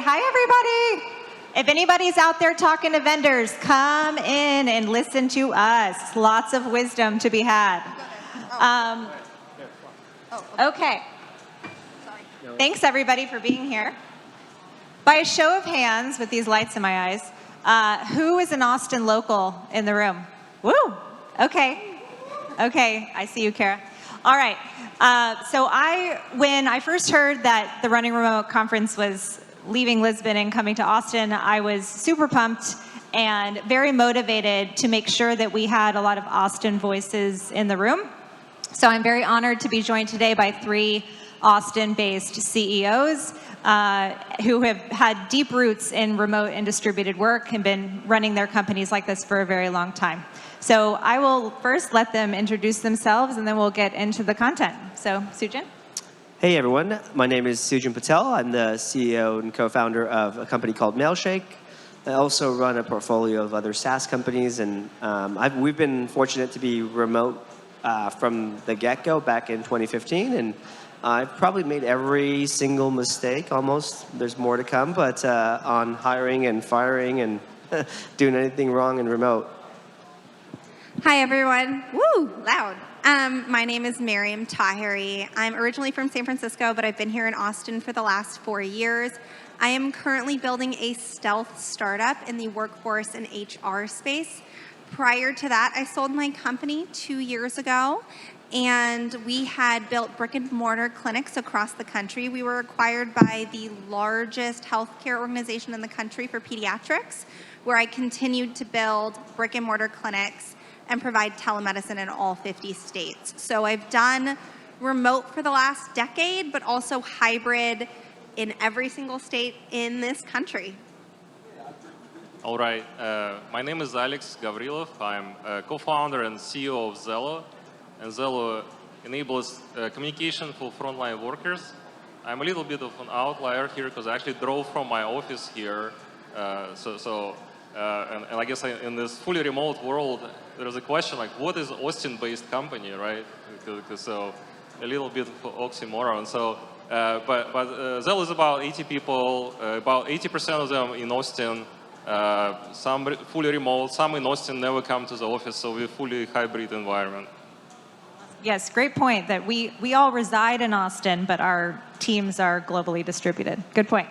Hi, everybody. If anybody's out there talking to vendors, come in and listen to us. Lots of wisdom to be had. Okay. Thanks, everybody, for being here. By a show of hands, with these lights in my eyes, who is an Austin local in the room? Woo! Okay. Okay, I see you, Kara. All right. So when I first heard that the Running Remote conference was leaving Lisbon and coming to Austin, I was super pumped and very motivated to make sure that we had a lot of Austin voices in the room. So I'm very honored to be joined today by 3 Austin-based CEOs who have had deep roots in remote and distributed work and been running their companies like this for a very long time. So I will first let them introduce themselves, and then we'll get into the content. So, Sujan? Hey, everyone. My name is Sujan Patel. I'm the CEO and co-founder of a company called Mailshake. I also run a portfolio of other SaaS companies, and we've been fortunate to be remote from the get-go back in 2015, and I've probably made every single mistake, almost. There's more to come, but on hiring and firing and doing anything wrong in remote. Hi, everyone. Woo, loud. My name is Maryam Taheri. I'm originally from San Francisco, but I've been here in Austin for the last 4 years. I am currently building a stealth startup in the workforce and HR space. Prior to that, I sold my company 2 years ago, and we had built brick and mortar clinics across the country. We were acquired by the largest healthcare organization in the country for pediatrics, where I continued to build brick and mortar clinics and provide telemedicine in all 50 states. So I've done remote for the last decade, but also hybrid in every single state in this country. All right. My name is Alexey Gavrilov. I'm a co-founder and CEO of Zello. And Zello enables communication for frontline workers. I'm a little bit of an outlier here because I actually drove from my office here. And I guess in this fully remote world, there is a question like, what is Austin-based company, right? So a little bit of oxymoron. So, but Zello is about 80 people, about 80% of them in Austin, some fully remote, some in Austin never come to the office, so we're fully hybrid environment. Yes, great point that we all reside in Austin, but our teams are globally distributed. Good point.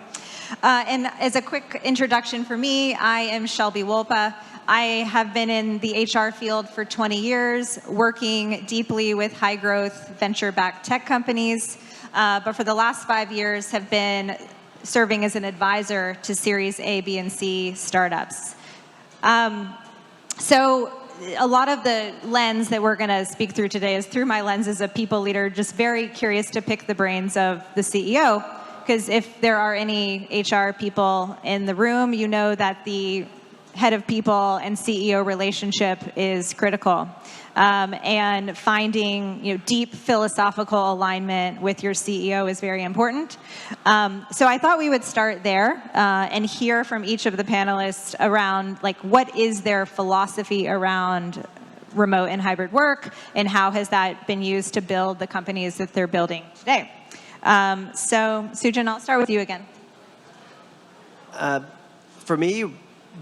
And as a quick introduction for me, I am Shelby Wolpa. I have been in the HR field for 20 years, working deeply with high-growth, venture-backed tech companies, but for the last 5 years have been serving as an advisor to Series A, B, and C startups. So a lot of the lens that we're going to speak through today is through my lens as a people leader, just very curious to pick the brains of the CEO, because if there are any HR people in the room, you know that the head of people and CEO relationship is critical. And finding deep philosophical alignment with your CEO is very important. So I thought we would start there and hear from each of the panelists around what is their philosophy around remote and hybrid work, and how has that been used to build the companies that they're building today. So Sujan, I'll start with you again. For me,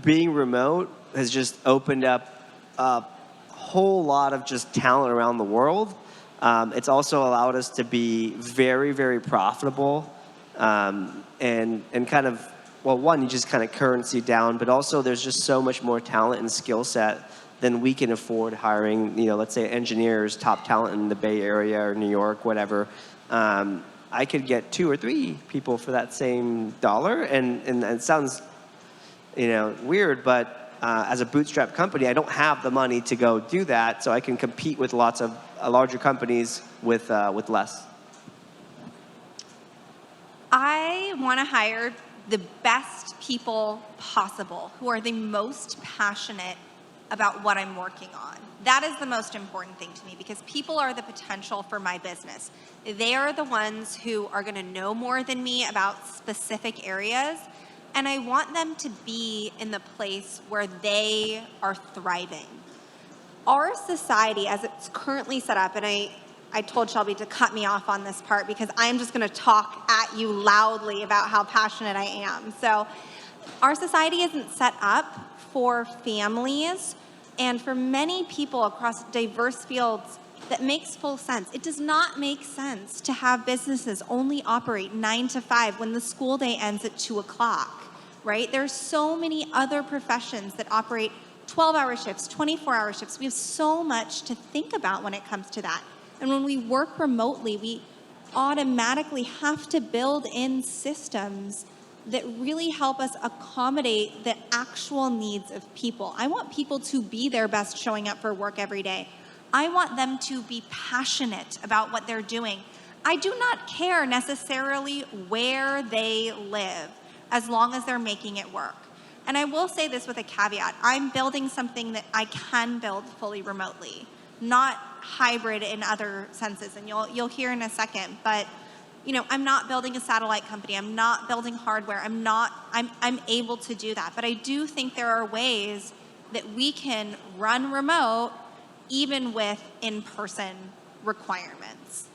being remote has just opened up a whole lot of just talent around the world. It's also allowed us to be very, very profitable and kind of, well, one, you just kind of currency down, but also there's just so much more talent and skill set than we can afford hiring, let's say engineers, top talent in the Bay Area or New York, whatever. I could get 2 or 3 people for that same dollar, and it sounds weird, but as a bootstrap company, I don't have the money to go do that, so I can compete with lots of larger companies with less. I want to hire the best people possible who are the most passionate about what I'm working on. That is the most important thing to me, because people are the potential for my business. They are the ones who are going to know more than me about specific areas, and I want them to be in the place where they are thriving. Our society, as it's currently set up, and I told Shelby to cut me off on this part because I'm just going to talk at at you loudly about how passionate I am. So our society isn't set up for families, and for many people across diverse fields, that makes full sense. It does not make sense to have businesses only operate 9 to 5 when the school day ends at 2 o'clock, right? There's so many other professions that operate 12-hour shifts, 24-hour shifts. We have so much to think about when it comes to that. And when we work remotely, we automatically have to build in systems that really help us accommodate the actual needs of people. I want people to be their best showing up for work every day. I want them to be passionate about what they're doing. I do not care necessarily where they live, as long as they're making it work. And I will say this with a caveat. I'm building something that I can build fully remotely, not hybrid in other senses, and you'll hear in a second. But I'm not building a satellite company. I'm not building hardware. I'm able to do that. But I do think there are ways that we can run remote even with in-person requirements.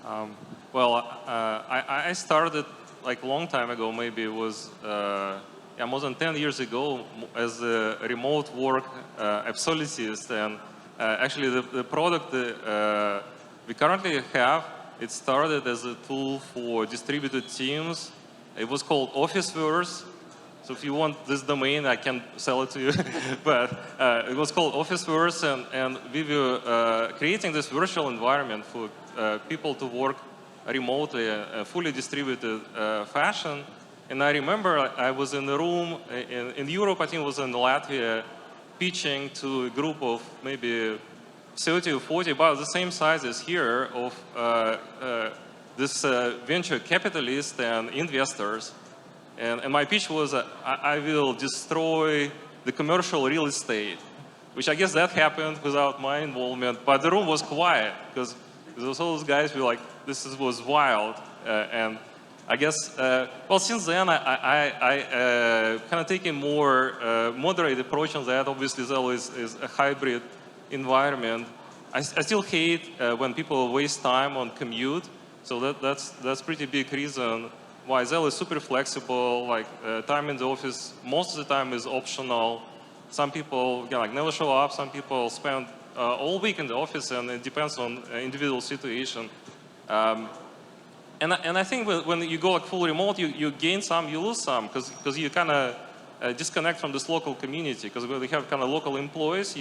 I started like a long time ago, maybe it was more than 10 years ago, as a remote work absolutist. And actually the product we currently have, it started as a tool for distributed teams. It was called Officeverse. So if you want this domain, I can sell it to you. But it was called Officeverse, and we were creating this virtual environment for people to work remotely, a fully distributed fashion. And I remember I was in a room in Europe, I think it was in Latvia, pitching to a group of maybe 30 or 40, about the same size as here, of this venture capitalists and investors. And my pitch was, I will destroy the commercial real estate, which I guess that happened without my involvement. But the room was quiet, because all those guys were like, this was wild. And I guess, since then, I kind of take a more moderate approach on that. Obviously, Zello is a hybrid environment. I still hate when people waste time on commute. So that's pretty big reason why Zello is super flexible. Like time in the office, most of the time is optional. Some people never show up. Some people spend all week in the office, and it depends on individual situation. And I think when you go full remote, you gain some, you lose some, because you kind of disconnect from this local community. Because when you have kind of local employees,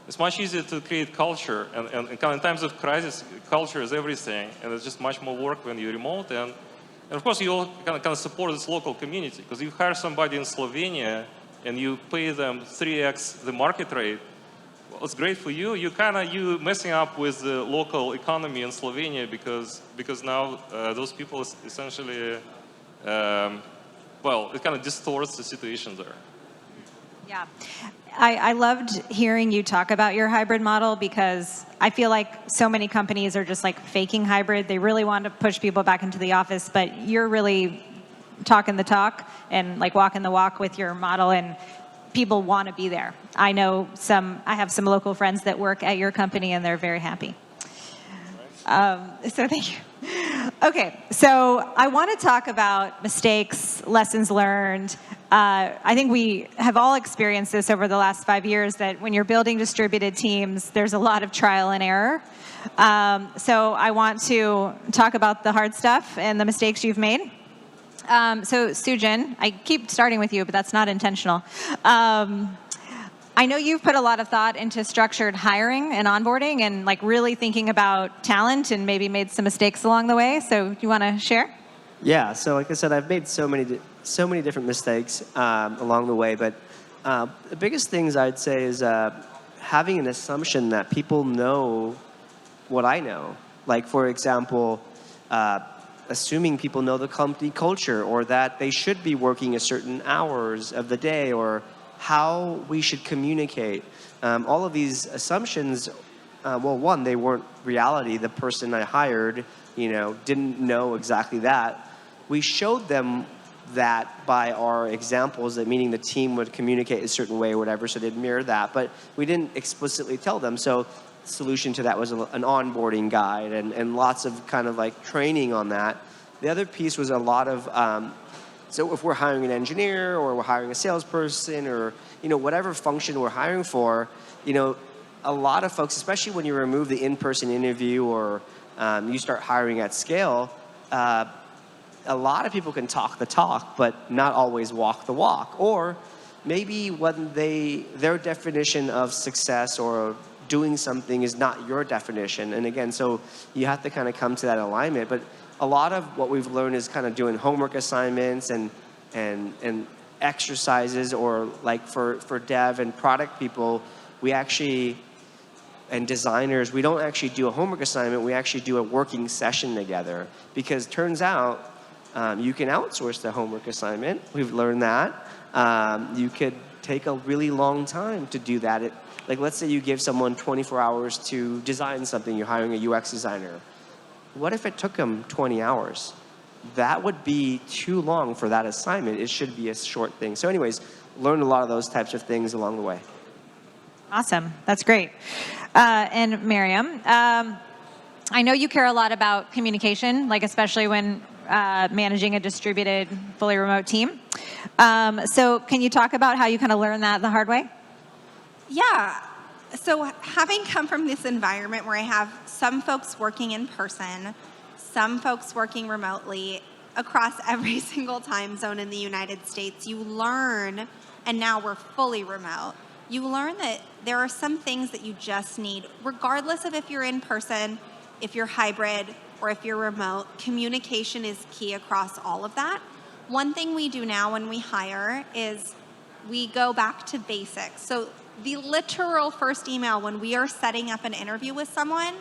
it's much easier to create culture. And kind of in times of crisis, culture is everything. And it's just much more work when you're remote. And of course, you all kind of support this local community. Because you hire somebody in Slovenia and you pay them 3x the market rate. Well, it's great for you. You messing up with the local economy in Slovenia because now those people essentially, it kind of distorts the situation there. Yeah. I loved hearing you talk about your hybrid model, because I feel like so many companies are just like faking hybrid. They really want to push people back into the office, but you're really talking the talk and like walking the walk with your model, and people want to be there. I have some local friends that work at your company, and they're very happy. So thank you. Okay, so I want to talk about mistakes, lessons learned. I think we have all experienced this over the last 5 years, that when you're building distributed teams, there's a lot of trial and error. So I want to talk about the hard stuff and the mistakes you've made. So Sujan, I keep starting with you, but that's not intentional. I know you've put a lot of thought into structured hiring and onboarding, and like really thinking about talent, and maybe made some mistakes along the way. So do you want to share? Yeah. So like I said, I've made so many different mistakes along the way. But the biggest things I'd say is having an assumption that people know what I know. Like, for example, assuming people know the company culture, or that they should be working a certain hours of the day, or how we should communicate. All of these assumptions, one, they weren't reality. The person I hired, didn't know exactly that. We showed them that by our examples, that meaning the team would communicate a certain way or whatever, so they'd mirror that. But we didn't explicitly tell them. So solution to that was an onboarding guide and lots of kind of like training on that. The other piece was a lot of, so if we're hiring an engineer or we're hiring a salesperson or, whatever function we're hiring for, a lot of folks, especially when you remove the in-person interview or you start hiring at scale, a lot of people can talk the talk, but not always walk the walk. Or maybe when their definition of success or doing something is not your definition. And again, so you have to kind of come to that alignment. But a lot of what we've learned is kind of doing homework assignments and exercises, or like for dev and product people, we actually, and designers, we don't actually do a homework assignment, we actually do a working session together. Because turns out you can outsource the homework assignment. We've learned that. You could take a really long time to do that. Like let's say you give someone 24 hours to design something, you're hiring a UX designer. What if it took them 20 hours? That would be too long for that assignment. It should be a short thing. So anyways, learned a lot of those types of things along the way. Awesome. That's great. And Maryam, I know you care a lot about communication, like especially when managing a distributed, fully remote team. So can you talk about how you kind of learned that the hard way? Yeah. So having come from this environment where I have some folks working in person, some folks working remotely across every single time zone in the United States, you learn, and now we're fully remote, you learn that there are some things that you just need, regardless of if you're in person, if you're hybrid, or if you're remote. Communication is key across all of that. One thing we do now when we hire is we go back to basics. So the literal first email when we are setting up an interview with someone,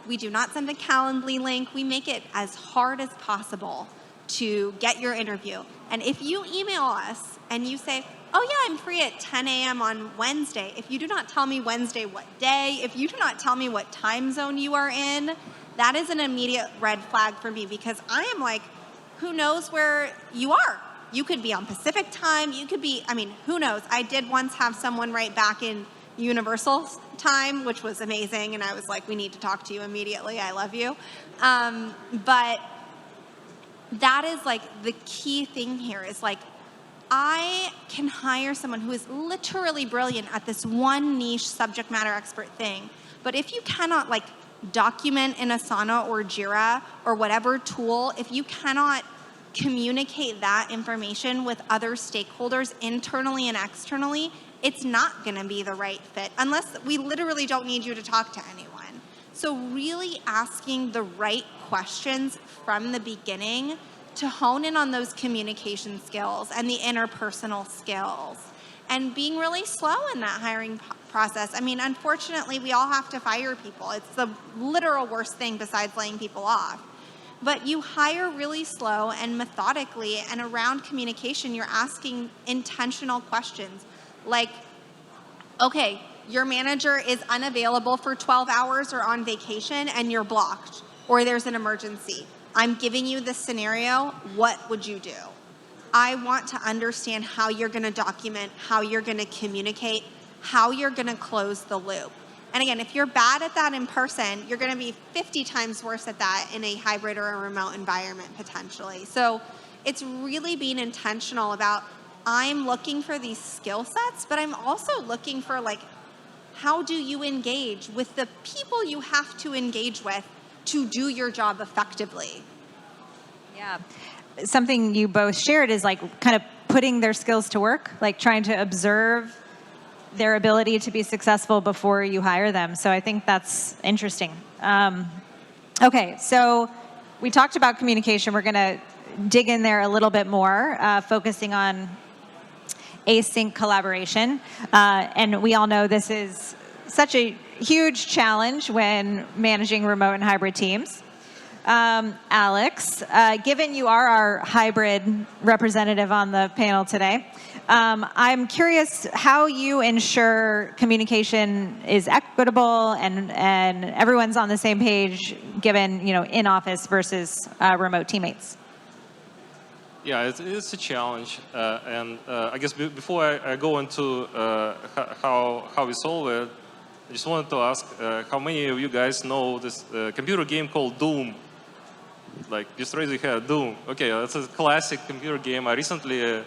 we do not send a Calendly link. We make it as hard as possible to get your interview. And if you email us and you say, oh yeah, I'm free at 10 a.m. on Wednesday, if you do not tell me Wednesday what day, if you do not tell me what time zone you are in, that is an immediate red flag for me, because I am like, who knows where you are? You could be on Pacific time, you could be, who knows? I did once have someone write back in Universal time, which was amazing, and I was like, we need to talk to you immediately, I love you. But that is like the key thing here is like, I can hire someone who is literally brilliant at this one niche subject matter expert thing, but if you cannot like document in Asana or Jira or whatever tool, if you cannot communicate that information with other stakeholders internally and externally, it's not going to be the right fit unless we literally don't need you to talk to anyone. So really asking the right questions from the beginning to hone in on those communication skills and the interpersonal skills, and being really slow in that hiring process. Unfortunately, we all have to fire people. It's the literal worst thing besides laying people off. But you hire really slow and methodically, and around communication, you're asking intentional questions like, okay, your manager is unavailable for 12 hours or on vacation and you're blocked, or there's an emergency. I'm giving you this scenario, what would you do? I want to understand how you're going to document, how you're going to communicate, how you're going to close the loop. And again, if you're bad at that in person, you're going to be 50 times worse at that in a hybrid or a remote environment potentially. So it's really being intentional about, I'm looking for these skill sets, but I'm also looking for like, how do you engage with the people you have to engage with to do your job effectively? Yeah. Something you both shared is like kind of putting their skills to work, like trying to observe their ability to be successful before you hire them. So I think that's interesting. Okay, so we talked about communication. We're going to dig in there a little bit more, focusing on async collaboration. And we all know this is such a huge challenge when managing remote and hybrid teams. Alex, given you are our hybrid representative on the panel today, I'm curious how you ensure communication is equitable and everyone's on the same page, given in-office versus remote teammates. Yeah, it's a challenge, and I guess before I go into how we solve it, I just wanted to ask how many of you guys know this computer game called Doom? Like, just raise your hand, Doom. Okay, that's a classic computer game. I recently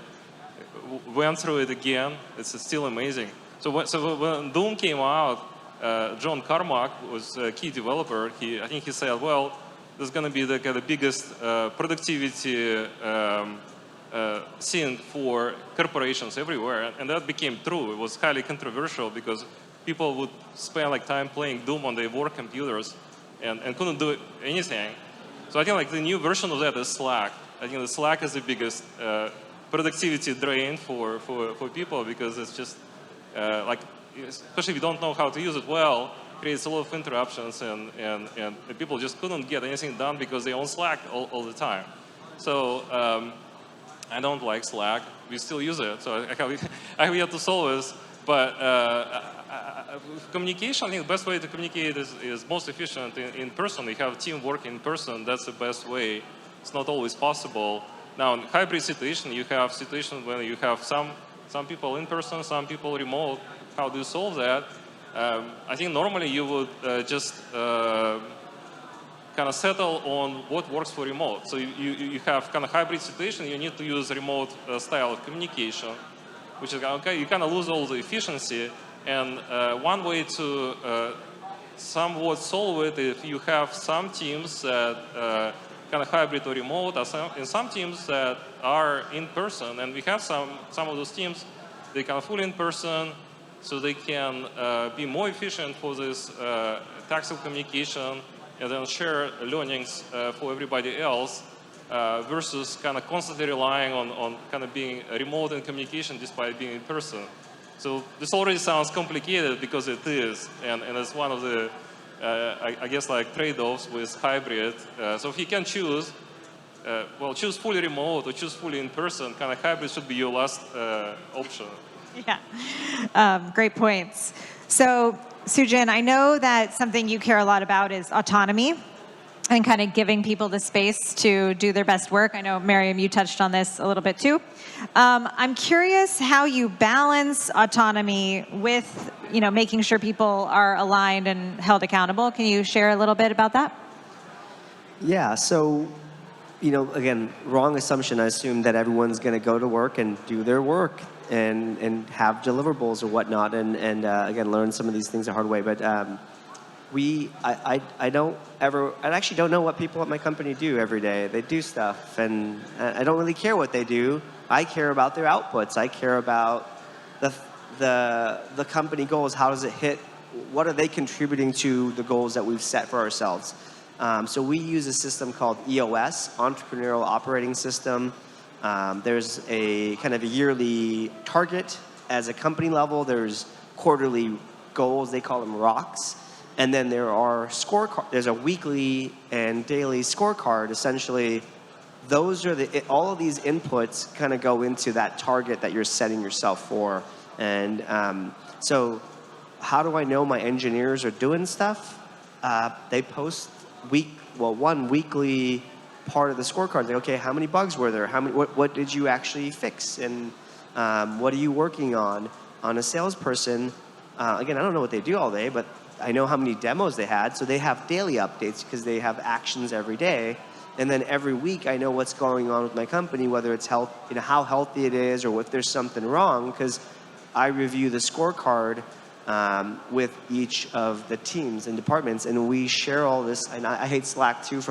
went through it again. It's still amazing. So when Doom came out, John Carmack was a key developer. I think he said, well, this is going to be the biggest productivity thing for corporations everywhere. And that became true. It was highly controversial because people would spend like time playing Doom on their work computers and couldn't do anything. So I think like the new version of that is Slack. I think the Slack is the biggest productivity drain for people because it's just like, especially if you don't know how to use it well, creates a lot of interruptions and people just couldn't get anything done because they own Slack all the time. So I don't like Slack. We still use it, so I have yet to solve this. But communication, I think the best way to communicate is most efficient in person. You have teamwork in person. That's the best way. It's not always possible. Now, in hybrid situation, you have situations where you have some people in person, some people remote. How do you solve that? I think normally you would just kind of settle on what works for remote. So you have kind of hybrid situation. You need to use remote style of communication, which is okay. You kind of lose all the efficiency. And one way to somewhat solve it is if you have some teams that kind of hybrid or remote, and some teams that are in person. And we have some of those teams, they kind of fully in person, so they can be more efficient for this tactile communication and then share learnings for everybody else versus kind of constantly relying on kind of being remote in communication despite being in person. So this already sounds complicated because it is, and it's one of the, I guess, like trade-offs with hybrid. So if you can choose, well, choose fully remote or choose fully in person, kind of hybrid should be your last option. Yeah, great points. So Sujan, I know that something you care a lot about is autonomy and kind of giving people the space to do their best work. I know, Maryam, you touched on this a little bit too. I'm curious how you balance autonomy with, making sure people are aligned and held accountable. Can you share a little bit about that? Yeah, so, again, wrong assumption. I assume that everyone's going to go to work and do their work and have deliverables or whatnot, and again, learn some of these things the hard way. But I actually don't know what people at my company do every day. They do stuff, and I don't really care what they do. I care about their outputs. I care about the company goals. How does it hit? What are they contributing to the goals that we've set for ourselves? So we use a system called EOS, Entrepreneurial Operating System. There's a kind of a yearly target as a company level. There's quarterly goals. They call them rocks. And then there are there's a weekly and daily scorecard. Essentially, those are all of these inputs kind of go into that target that you're setting yourself for. And so how do I know my engineers are doing stuff? They post one weekly part of the scorecard. Like, okay, how many bugs were there? What did you actually fix? And what are you working on a salesperson? Again, I don't know what they do all day, but I know how many demos they had, so they have daily updates because they have actions every day. And then every week, I know what's going on with my company, whether it's how healthy it is, or if there's something wrong, because I review the scorecard with each of the teams and departments, and we share all this. And I hate Slack too.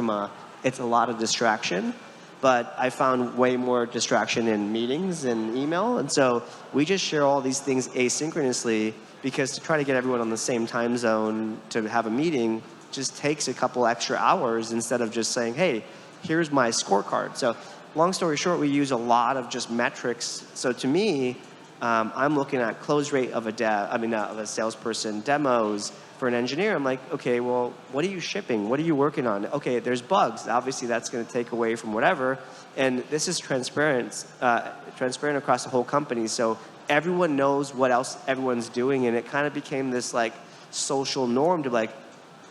It's a lot of distraction, but I found way more distraction in meetings and email, and so we just share all these things asynchronously. Because to try to get everyone on the same time zone to have a meeting just takes a couple extra hours instead of just saying, hey, here's my scorecard. So long story short, we use a lot of just metrics. So to me, I'm looking at close rate of of a salesperson, demos. For an engineer, I'm like, okay, well, what are you shipping? What are you working on? Okay, there's bugs. Obviously, that's going to take away from whatever. And this is transparent across the whole company. So everyone knows what else everyone's doing, and it kind of became this like social norm to like,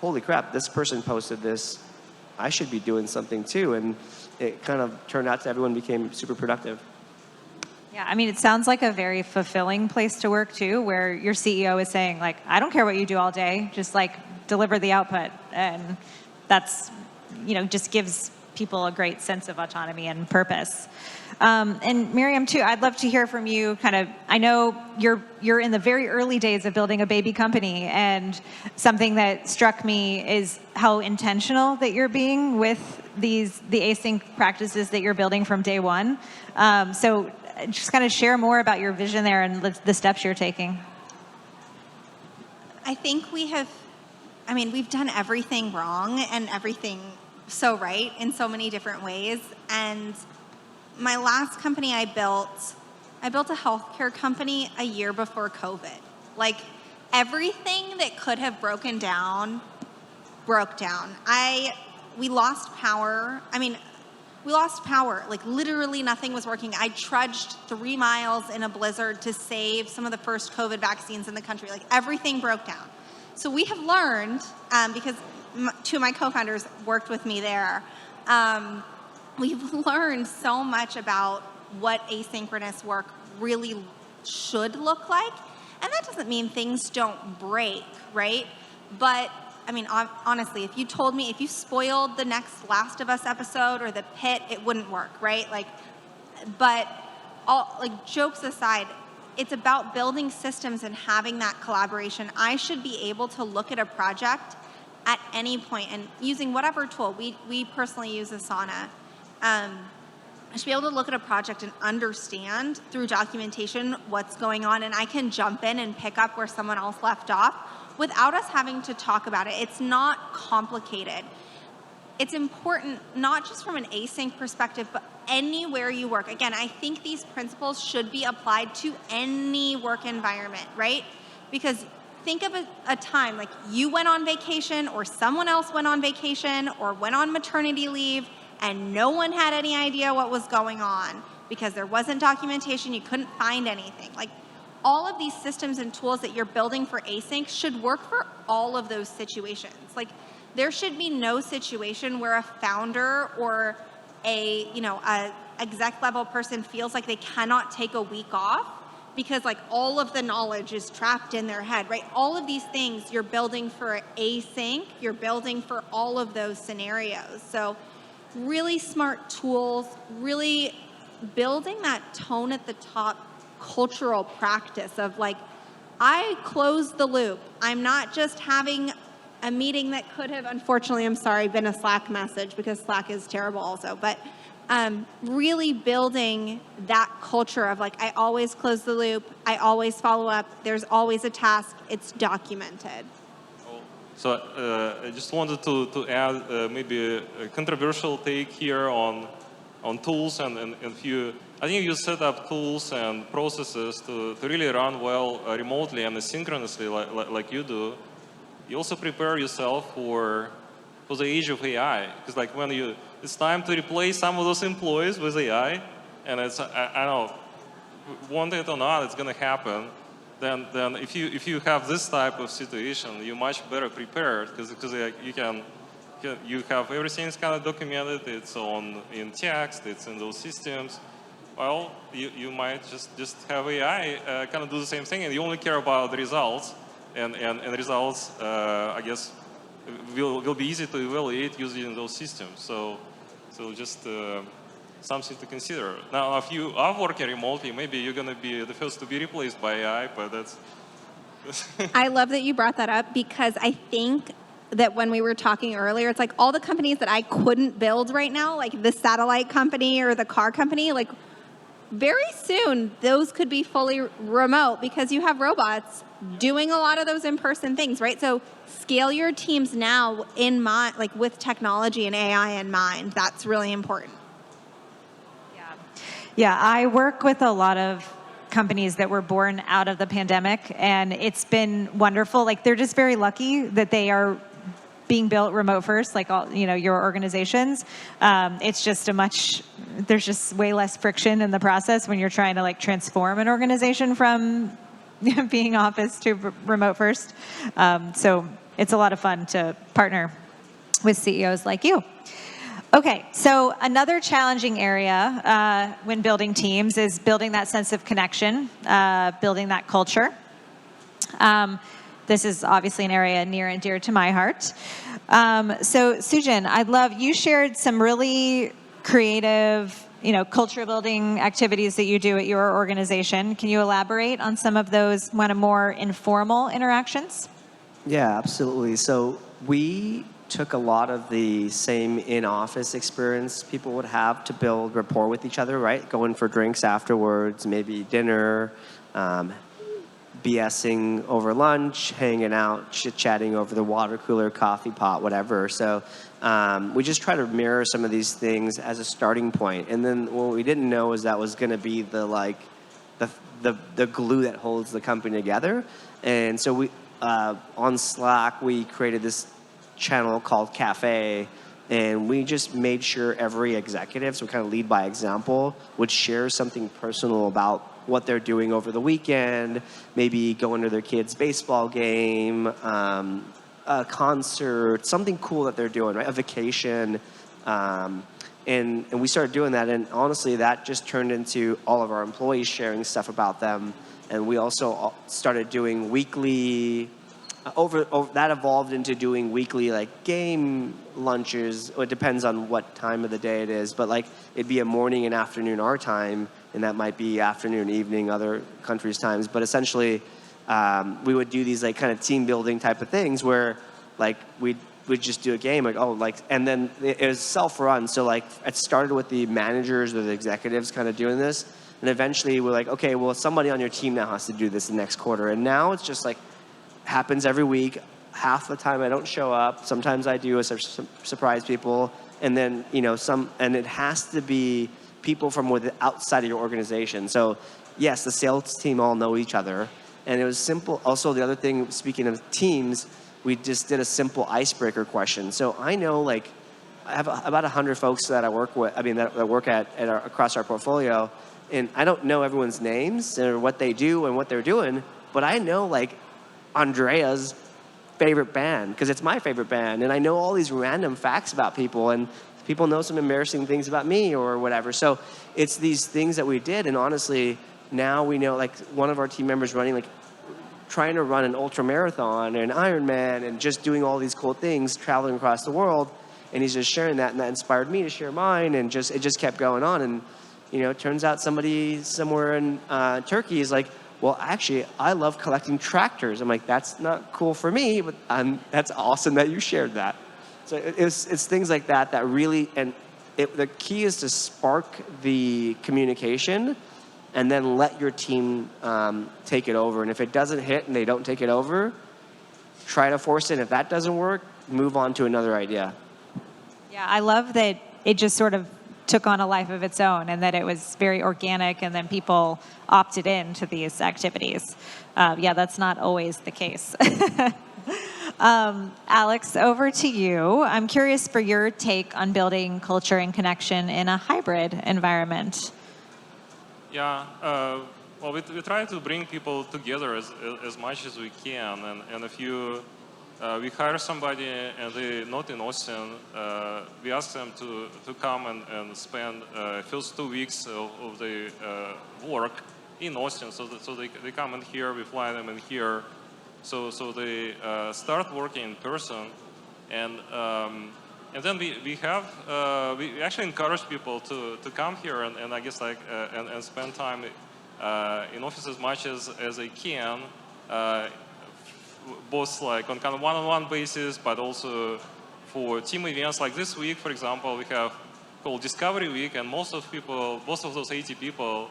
holy crap, this person posted this, I should be doing something too. And it kind of turned out to everyone became super productive. Yeah, I mean, it sounds like a very fulfilling place to work too, where your CEO is saying, like, I don't care what you do all day, just like deliver the output. And that's, just gives people a great sense of autonomy and purpose. And Maryam, too, I'd love to hear from you kind of, I know you're in the very early days of building a baby company, and something that struck me is how intentional that you're being with the async practices that you're building from day one. So just kind of share more about your vision there and the steps you're taking. I think we've done everything wrong and everything so right in so many different ways. And my last company I built a healthcare company a year before COVID. Like, everything that could have broken down, broke down. We lost power. We lost power. Like, literally nothing was working. I trudged 3 miles in a blizzard to save some of the first COVID vaccines in the country. Like, everything broke down. So we have learned, because two of my co-founders worked with me there, we've learned so much about what asynchronous work really should look like. And that doesn't mean things don't break, right? But honestly, if you spoiled the next Last of Us episode or The Pit, it wouldn't work, right? But jokes aside, it's about building systems and having that collaboration. I should be able to look at a project at any point, and using whatever tool. We personally use Asana. I should be able to look at a project and understand through documentation what's going on, and I can jump in and pick up where someone else left off without us having to talk about it. It's not complicated. It's important, not just from an async perspective, but anywhere you work. Again, I think these principles should be applied to any work environment, right? Because think of a time like you went on vacation, or someone else went on vacation, or went on maternity leave, and no one had any idea what was going on because there wasn't documentation, you couldn't find anything. Like, all of these systems and tools that you're building for async should work for all of those situations. Like, there should be no situation where a founder or a exec level person feels like they cannot take a week off because all of the knowledge is trapped in their head, right? All of these things you're building for async, you're building for all of those scenarios. So really smart tools, really building that tone at the top cultural practice of I close the loop. I'm not just having a meeting that could have, unfortunately, I'm sorry, been a Slack message, because Slack is terrible also, but really building that culture of I always close the loop, I always follow up, there's always a task, it's documented. So I just wanted to add maybe a controversial take here on tools and few. I think you set up tools and processes to really run well remotely and asynchronously like you do. You also prepare yourself for the age of AI, because when it's time to replace some of those employees with AI, and it's I don't know, want it or not, it's going to happen. Then if you have this type of situation, you're much better prepared, because you have everything's kind of documented. It's in text. It's in those systems. Well, you might just have AI kind of do the same thing, and you only care about the results, and results I guess will be easy to evaluate using those systems. So just something to consider. Now, if you are working remotely, maybe you're going to be the first to be replaced by AI, but that's... I love that you brought that up, because I think that when we were talking earlier, it's all the companies that I couldn't build right now, like the satellite company or the car company, very soon those could be fully remote because you have robots doing a lot of those in-person things, right? So scale your teams now in mind, with technology and AI in mind. That's really important. Yeah, I work with a lot of companies that were born out of the pandemic, and it's been wonderful. They're just very lucky that they are being built remote first, all, your organizations. It's just there's just way less friction in the process when you're trying to transform an organization from being office to remote first. So it's a lot of fun to partner with CEOs like you. Okay, so another challenging area when building teams is building that sense of connection, building that culture. This is obviously an area near and dear to my heart. So Sujan, you shared some really creative, culture building activities that you do at your organization. Can you elaborate on some of those kind of more informal interactions? Yeah, absolutely. So we took a lot of the same in-office experience people would have to build rapport with each other, right? Going for drinks afterwards, maybe dinner, BSing over lunch, hanging out, chit-chatting over the water cooler, coffee pot, whatever. So we just try to mirror some of these things as a starting point. And then what we didn't know is that was going to be the glue that holds the company together. And so we on Slack, we created this channel called Cafe, and we just made sure every executive, so we kind of lead by example, would share something personal about what they're doing over the weekend, maybe going to their kid's baseball game, a concert, something cool that they're doing, right? A vacation. And we started doing that, and honestly, that just turned into all of our employees sharing stuff about them. And we also started doing weekly, that evolved into doing weekly like game lunches. It depends on what time of the day it is, but like it'd be a morning and afternoon our time, and that might be afternoon, evening, other countries' times. But essentially, we would do these like kind of team building type of things where like we'd just do a game and then it was self-run. So like it started with the managers or the executives kind of doing this. And eventually we're like, okay, well, somebody on your team now has to do this the next quarter. And now it's just like, happens every week. Half the time I don't show up. Sometimes I do, surprise people. And then, and it has to be people from outside of your organization. So yes, the sales team all know each other. And it was simple. Also, the other thing, speaking of teams, we just did a simple icebreaker question. So I know I have about 100 folks that I work with, that work across our portfolio. And I don't know everyone's names or what they do and what they're doing, but I know Andrea's favorite band because it's my favorite band, and I know all these random facts about people, and people know some embarrassing things about me or whatever. So it's these things that we did, and honestly, now we know one of our team members trying to run an ultra marathon or an Ironman and just doing all these cool things, traveling across the world, and he's just sharing that, and that inspired me to share mine, and it just kept going on. And it turns out somebody somewhere in Turkey is like, well, actually, I love collecting tractors. I'm like, that's not cool for me, but that's awesome that you shared that. So it's things like that that really, and the key is to spark the communication and then let your team take it over. And if it doesn't hit and they don't take it over, try to force it. If that doesn't work, move on to another idea. Yeah, I love that it just sort of took on a life of its own, and that it was very organic, and then people opted in to these activities. That's not always the case. Alex, over to you. I'm curious for your take on building culture and connection in a hybrid environment. Yeah, well, we try to bring people together as much as we can, and if we hire somebody and they're not in Austin, we ask them to come and spend first 2 weeks of the work in Austin. So they come in here, we fly them in here. So they start working in person, and then we actually encourage people to come here and I guess and spend time in office as much as they can. Both on kind of one-on-one basis, but also for team events like this week, for example, we have called Discovery Week, and most of those 80 people,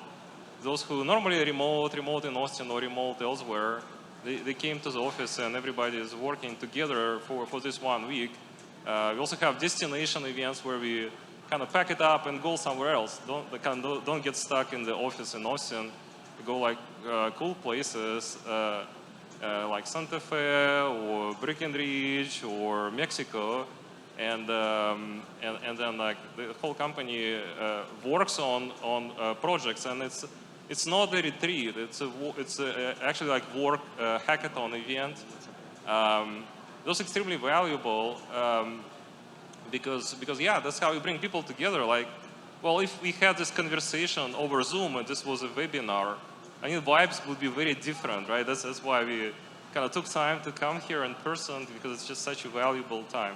those who normally remote in Austin or remote elsewhere, they came to the office, and everybody is working together for this 1 week. We also have destination events where we kind of pack it up and go somewhere else. Don't get stuck in the office in Austin. We go cool places. Like Santa Fe or Breckenridge or Mexico, and then the whole company works on projects, and it's not a retreat. It's actually work hackathon event. Those extremely valuable. because yeah, that's how you bring people together. Like, well, if we had this conversation over Zoom and this was a webinar, I mean, vibes would be very different, right? That's why we kind of took time to come here in person, because it's just such a valuable time.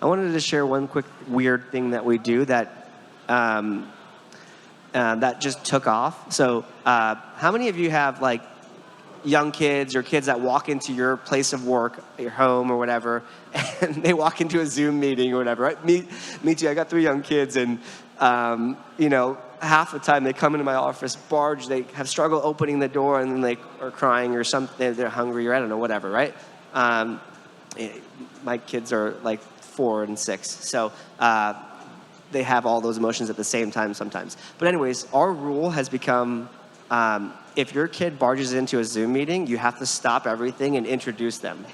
I wanted to share one quick weird thing that we do that that just took off. So how many of you have like young kids or kids that walk into your place of work, your home or whatever, and they walk into a Zoom meeting or whatever, right? Me too. I got 3 young kids, and you know, half the time they come into my office, barge, they have struggle opening the door, and then they are crying or something, they're hungry, or I don't know, whatever, right? My kids are like 4 and 6, so they have all those emotions at the same time sometimes. But anyways, our rule has become, if your kid barges into a Zoom meeting, you have to stop everything and introduce them.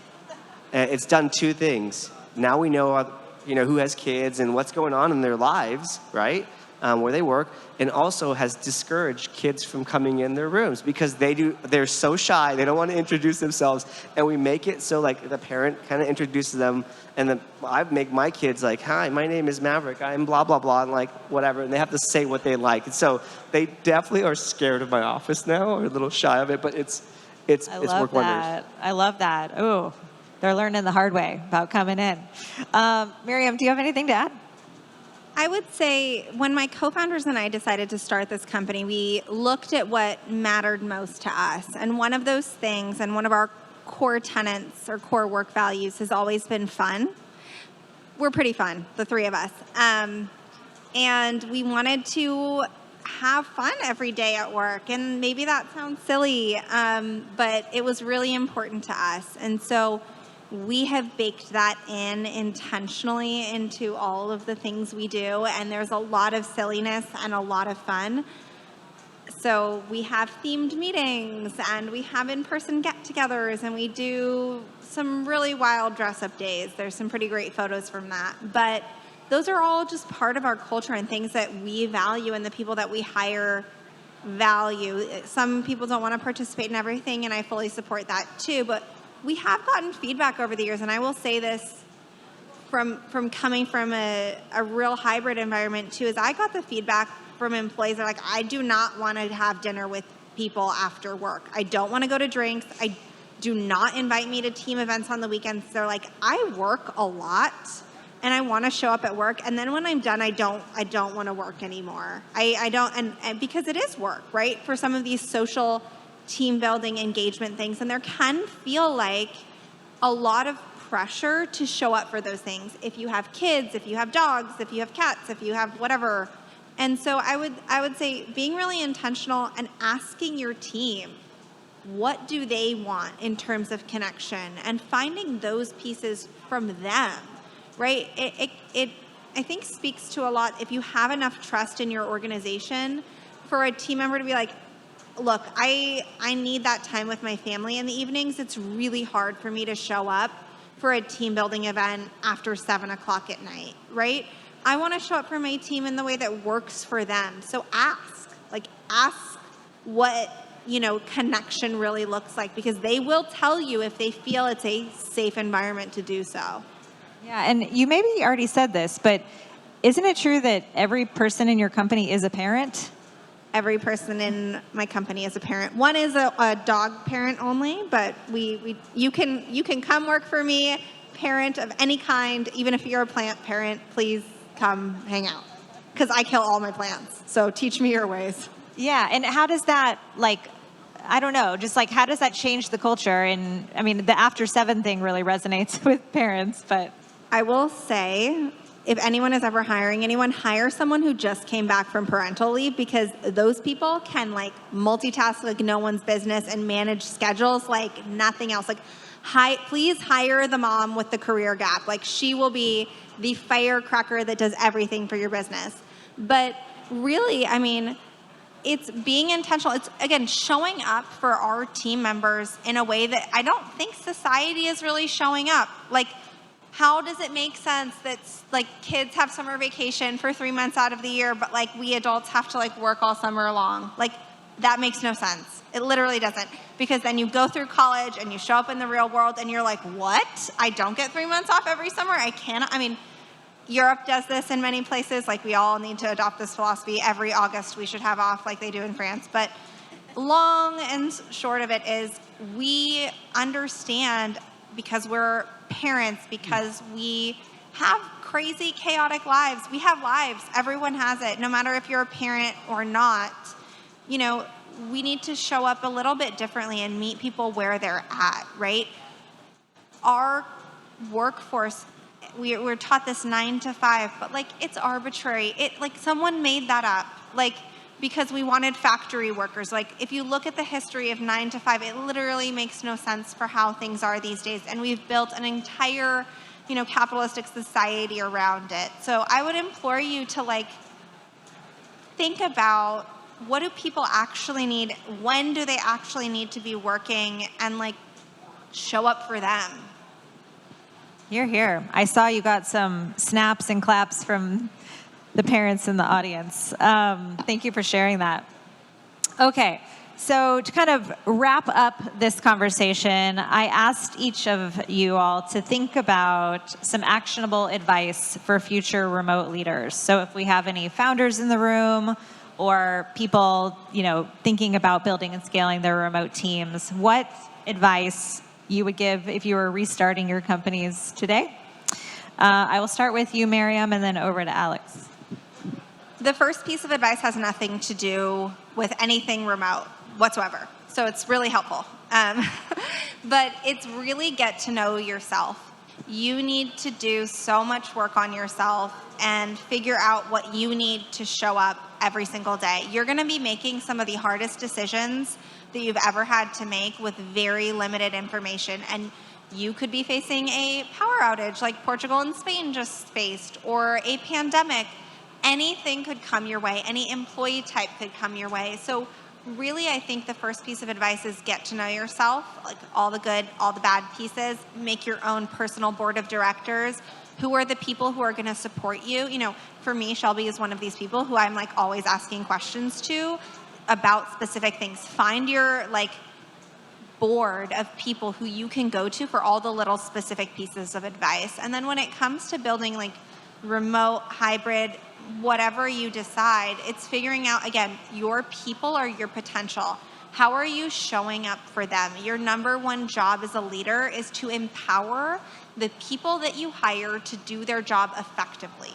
It's done 2 things. Now we know, you know, who has kids and what's going on in their lives, right? Where they work, and also has discouraged kids from coming in their rooms because they're so shy, they don't want to introduce themselves, and we make it so like the parent kind of introduces them, and then I make my kids like, hi, my name is Maverick, I'm blah blah blah, and like whatever, and they have to say what they like. And so they definitely are scared of my office now, or a little shy of it, but it's worked wonders. I love that. Ooh, they're learning the hard way about coming in. Maryam, do you have anything to add? I would say when my co-founders and I decided to start this company, we looked at what mattered most to us. And one of those things, and one of our core tenets or core work values, has always been fun. We're pretty fun, the 3 of us. And we wanted to have fun every day at work. And maybe that sounds silly, but it was really important to us. And so we have baked that in intentionally into all of the things we do, and there's a lot of silliness and a lot of fun. So we have themed meetings, and we have in-person get-togethers, and we do some really wild dress-up days. There's some pretty great photos from that. But those are all just part of our culture and things that we value, and the people that we hire value. Some people don't want to participate in everything, and I fully support that too, but we have gotten feedback over the years, and I will say this from coming from a real hybrid environment too, is I got the feedback from employees that are like, I do not want to have dinner with people after work. I don't want to go to drinks. I do not invite me to team events on the weekends. They're like, I work a lot, and I want to show up at work, and then when I'm done, I don't want to work anymore. I don't, and because it is work, right? For some of these social team building engagement things, and there can feel like a lot of pressure to show up for those things if you have kids, if you have dogs, if you have cats, if you have whatever. And so I would say being really intentional and asking your team, what do they want in terms of connection, and finding those pieces from them, right? It I think speaks to a lot if you have enough trust in your organization for a team member to be like, look, I need that time with my family in the evenings. It's really hard for me to show up for a team building event after 7 o'clock at night, right? I want to show up for my team in the way that works for them. So ask what, connection really looks like, because they will tell you if they feel it's a safe environment to do so. Yeah, and you maybe already said this, but isn't it true that every person in your company is a parent? Every person in my company is a parent. One is a dog parent only, but you can come work for me, parent of any kind. Even if you're a plant parent, please come hang out, because I kill all my plants. So teach me your ways. Yeah, and how does that, I don't know, just how does that change the culture? And I mean, the after 7 thing really resonates with parents, but I will say, if anyone is ever hiring anyone, hire someone who just came back from parental leave, because those people can multitask like no one's business and manage schedules like nothing else. Please hire the mom with the career gap. She will be the firecracker that does everything for your business. But really, I mean, it's being intentional. It's, again, showing up for our team members in a way that I don't think society is really showing up. How does it make sense that kids have summer vacation for 3 months out of the year, but we adults have to work all summer long? That makes no sense. It literally doesn't. Because then you go through college and you show up in the real world and you're like, what? I don't get 3 months off every summer? I cannot. I mean, Europe does this in many places. Like, we all need to adopt this philosophy. Every August we should have off like they do in France. But long and short of it is, we understand, because we're parents, because we have crazy, chaotic lives. We have lives. Everyone has it. No matter if you're a parent or not, you know, we need to show up a little bit differently and meet people where they're at, right? Our workforce, we're taught this 9 to 5, but like, it's arbitrary. Like, someone made that up, like, because we wanted factory workers. Like, if you look at the history of 9 to 5, it literally makes no sense for how things are these days. And we've built an entire, you know, capitalistic society around it. So I would implore you to, like, think about, what do people actually need? When do they actually need to be working? And, like, show up for them. You're here. I saw you got some snaps and claps from the parents in the audience. Thank you for sharing that. Okay, so to kind of wrap up this conversation, I asked each of you all to think about some actionable advice for future remote leaders. So if we have any founders in the room, or people, you know, thinking about building and scaling their remote teams, what advice you would give if you were restarting your companies today? I will start with you, Maryam, and then over to Alex. The first piece of advice has nothing to do with anything remote whatsoever. So it's really helpful. But it's really get to know yourself. You need to do so much work on yourself and figure out what you need to show up every single day. You're going to be making some of the hardest decisions that you've ever had to make with very limited information. And you could be facing a power outage like Portugal and Spain just faced, or a pandemic. Anything could come your way. Any employee type could come your way. So really, I think the first piece of advice is get to know yourself, like all the good, all the bad pieces. Make your own personal board of directors. Who are the people who are going to support you? You know, for me, Shelby is one of these people who I'm, like, always asking questions to about specific things. Find your, like, board of people who you can go to for all the little specific pieces of advice. And then when it comes to building, like, remote, hybrid, whatever you decide, it's figuring out, again, your people are your potential. How are you showing up for them? Your number one job as a leader is to empower the people that you hire to do their job effectively.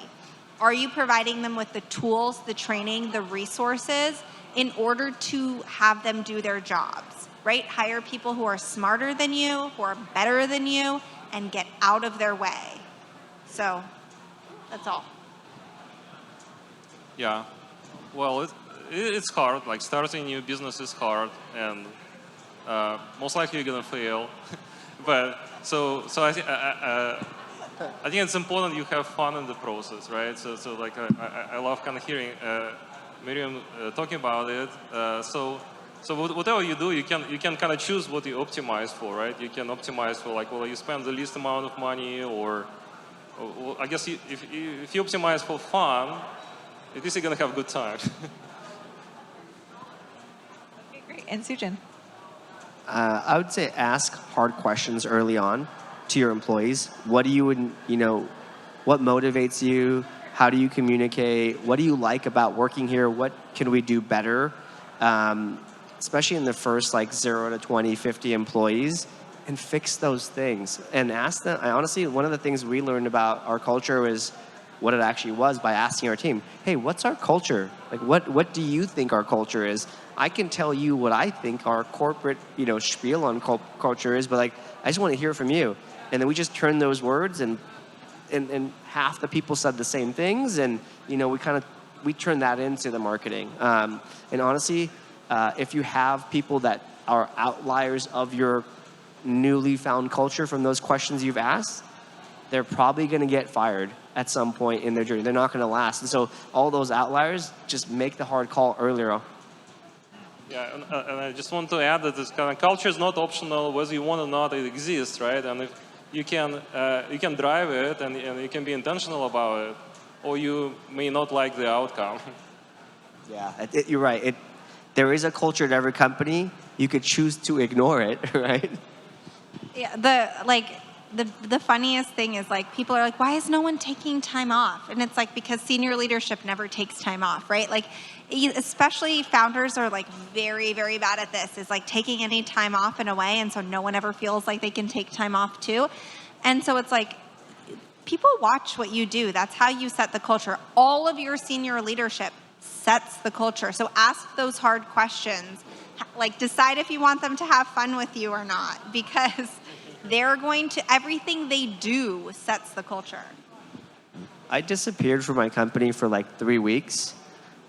Are you providing them with the tools, the training, the resources in order to have them do their jobs, right? Hire people who are smarter than you, who are better than you, and get out of their way. So that's all. Yeah, well, it's hard. Like, starting a new business is hard, and most likely you're gonna fail. But so I think it's important you have fun in the process, right? So like I love kind of hearing Maryam talking about it. So whatever you do, you can kind of choose what you optimize for, right? You can optimize for, like, well, you spend the least amount of money, or I guess if you optimize for fun, at least you're gonna have a good time. Okay, great. And Sujan. I would say ask hard questions early on to your employees. What do you know, what motivates you? How do you communicate? What do you like about working here? What can we do better? Especially in the first, like, 0 to 20, 50 employees, and fix those things. And ask them. Honestly, one of the things we learned about our culture was what it actually was by asking our team, hey, what's our culture? Like, what do you think our culture is? I can tell you what I think our corporate, spiel on culture is, but, like, I just want to hear from you. And then we just turned those words, and half the people said the same things, and, we turned that into the marketing. And honestly, if you have people that are outliers of your newly found culture from those questions you've asked, they're probably going to get fired at some point in their journey. They're not going to last. And so all those outliers, just make the hard call earlier. Yeah, and I just want to add that this kind of culture is not optional. Whether you want or not, it exists, right? And if you can drive it, and you can be intentional about it, or you may not like the outcome. Yeah, you're right. there is a culture at every company. You could choose to ignore it, right? Yeah, the funniest thing is like people are like, why is no one taking time off? And it's like because senior leadership never takes time off, right? Like especially founders are like very, very bad at this, is like taking any time off and away, and so no one ever feels like they can take time off too. And so it's like people watch what you do. That's how you set the culture. All of your senior leadership sets the culture. So ask those hard questions. Like decide if you want them to have fun with you or not, because they're going to, everything they do sets the culture. I disappeared from my company for like 3 weeks,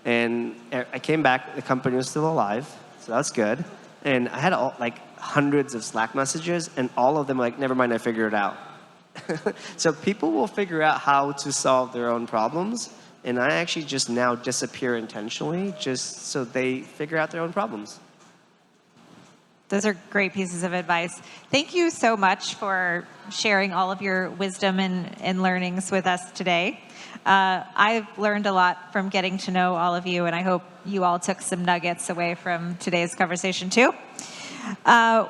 and I came back, the company was still alive, so that's good. And I had like hundreds of Slack messages, and all of them like, never mind, I figured it out. So people will figure out how to solve their own problems, and I actually just now disappear intentionally just so they figure out their own problems. Those are great pieces of advice. Thank you so much for sharing all of your wisdom and learnings with us today. I've learned a lot from getting to know all of you, and I hope you all took some nuggets away from today's conversation too.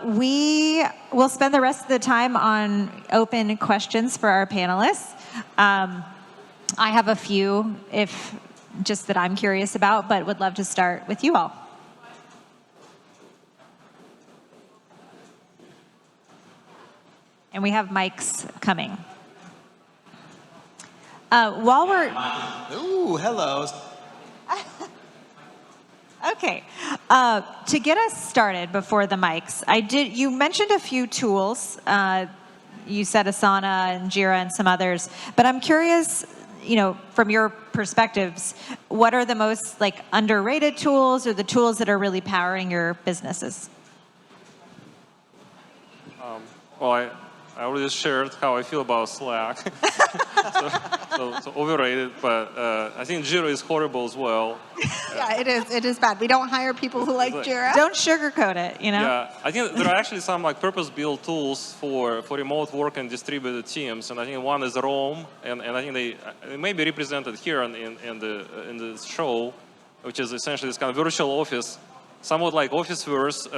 We will spend the rest of the time on open questions for our panelists. I have a few, just that I'm curious about, but would love to start with you all. And we have mics coming. While we're... Ooh, hello. Okay. To get us started before the mics, you mentioned a few tools. You said Asana and Jira and some others. But I'm curious, from your perspectives, what are the most underrated tools or the tools that are really powering your businesses? Well, I already shared how I feel about Slack. so overrated, but I think Jira is horrible as well. Yeah, it is bad. We don't hire people who like Jira. Don't sugarcoat it, Yeah, I think there are actually some purpose-built tools for remote work and distributed teams, and I think one is Rome, and I think they may be represented here in the show, which is essentially this kind of virtual office, somewhat like Officeverse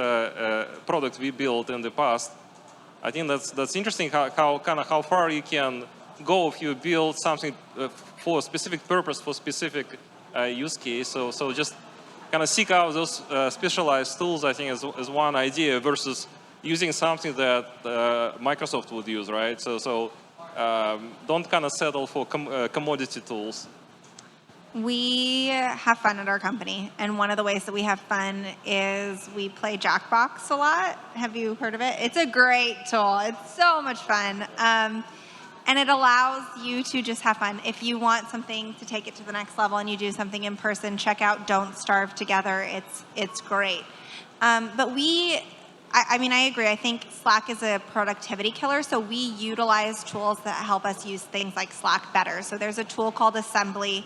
product we built in the past. I think that's interesting how far you can go if you build something for a specific purpose, for specific use case. So just kind of seek out those specialized tools, I think, is one idea versus using something that Microsoft would use, right? So don't kind of settle for commodity tools. We have fun at our company, and one of the ways that we have fun is we play Jackbox a lot. Have you heard of it? It's a great tool. It's so much fun. And it allows you to just have fun. If you want something to take it to the next level and you do something in person, check out Don't Starve Together. It's great. But I agree. I think Slack is a productivity killer, so we utilize tools that help us use things like Slack better. So there's a tool called Assembly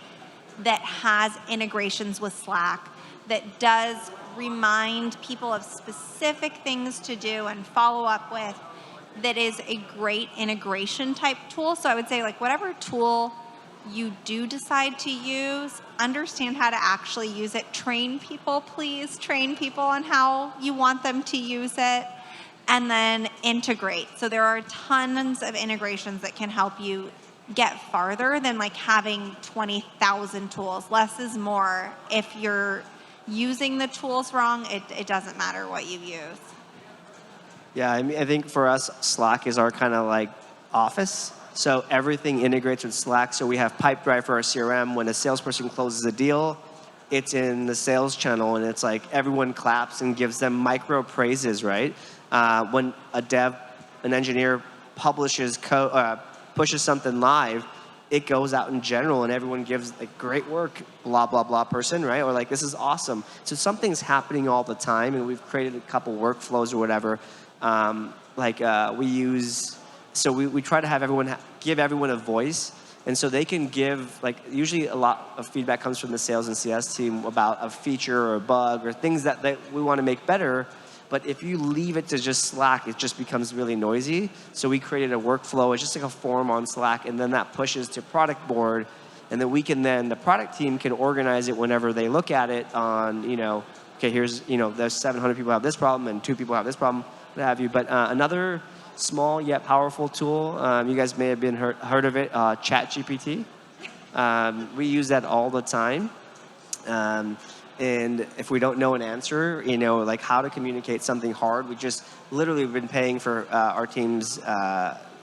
that has integrations with Slack that does remind people of specific things to do and follow up with, that is a great integration type tool. So I would say whatever tool you do decide to use, understand how to actually use it. Train people, please. Train people on how you want them to use it. And then integrate. So there are tons of integrations that can help you get farther than having 20,000 tools. Less is more. If you're using the tools wrong, it doesn't matter what you use. Yeah, I think for us, Slack is our kind of office. So everything integrates with Slack. So we have Pipedrive for our CRM. When a salesperson closes a deal, it's in the sales channel, and it's everyone claps and gives them micro praises, right? When an engineer publishes code, pushes something live, it goes out in general, and everyone gives great work, blah, blah, blah person, right? Or this is awesome. So something's happening all the time, and we've created a couple workflows or whatever. We try to have give everyone a voice, and so they can give, usually a lot of feedback comes from the sales and CS team about a feature or a bug or things that we want to make better. But if you leave it to just Slack, it just becomes really noisy. So we created a workflow. It's just a form on Slack, and then that pushes to product board, and then the product team can organize it whenever they look at it on, okay, okay, here's, there's 700 people have this problem and 2 people have this problem, what have you. But another small yet powerful tool, you guys may have been heard of it, ChatGPT. We use that all the time. And if we don't know an answer, like how to communicate something hard, we just literally have been paying for our team's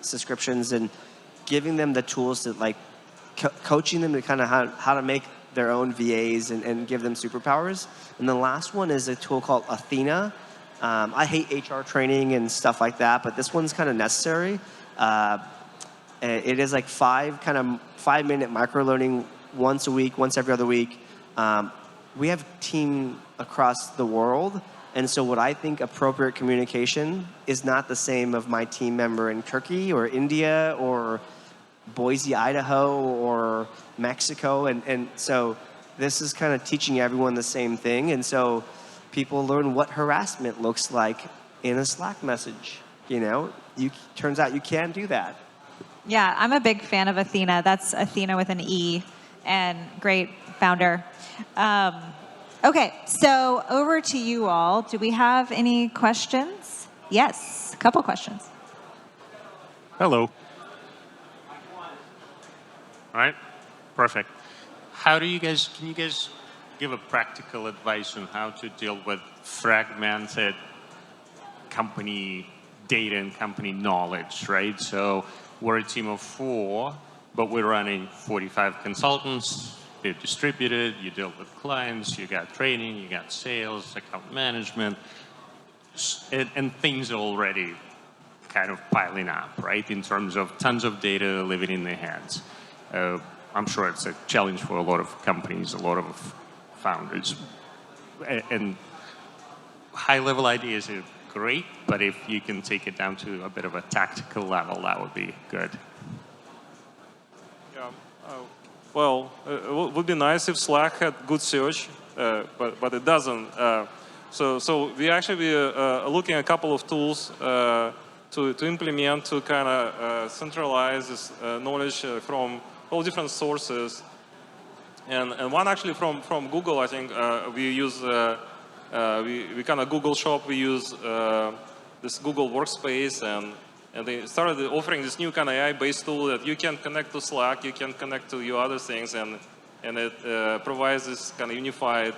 subscriptions and giving them the tools to like coaching them to kind of how to make their own VAs and give them superpowers. And the last one is a tool called Athena. I hate HR training and stuff like that, but this one's kind of necessary. It is like 5-minute micro learning once a week, once every other week. We have team across the world, and so what I think appropriate communication is not the same of my team member in Turkey or India or Boise, Idaho or Mexico, and so this is kind of teaching everyone the same thing, and so people learn what harassment looks like in a Slack message. Turns out you can't do that. Yeah, I'm a big fan of Athena. That's Athena with an E, and great founder. Okay, so over to you all. Do we have any questions? Yes, a couple questions. Hello. All right, perfect. Can you guys give a practical advice on how to deal with fragmented company data and company knowledge, right? So we're a team of 4, but we're running 45 consultants. They're distributed, you deal with clients, you got training, you got sales, account management, and things are already kind of piling up, right? In terms of tons of data living in their hands. I'm sure it's a challenge for a lot of companies, a lot of founders. And high-level ideas are great, but if you can take it down to a bit of a tactical level, that would be good. Yeah. Well, it would be nice if Slack had good search, but it doesn't. So we actually looking at a couple of tools to implement to kind of centralize this knowledge from all different sources. And one actually from Google, I think we use, we kind of Google Shop, we use this Google Workspace, and they started offering this new kind of AI-based tool that you can connect to Slack, you can connect to your other things, and it provides this kind of unified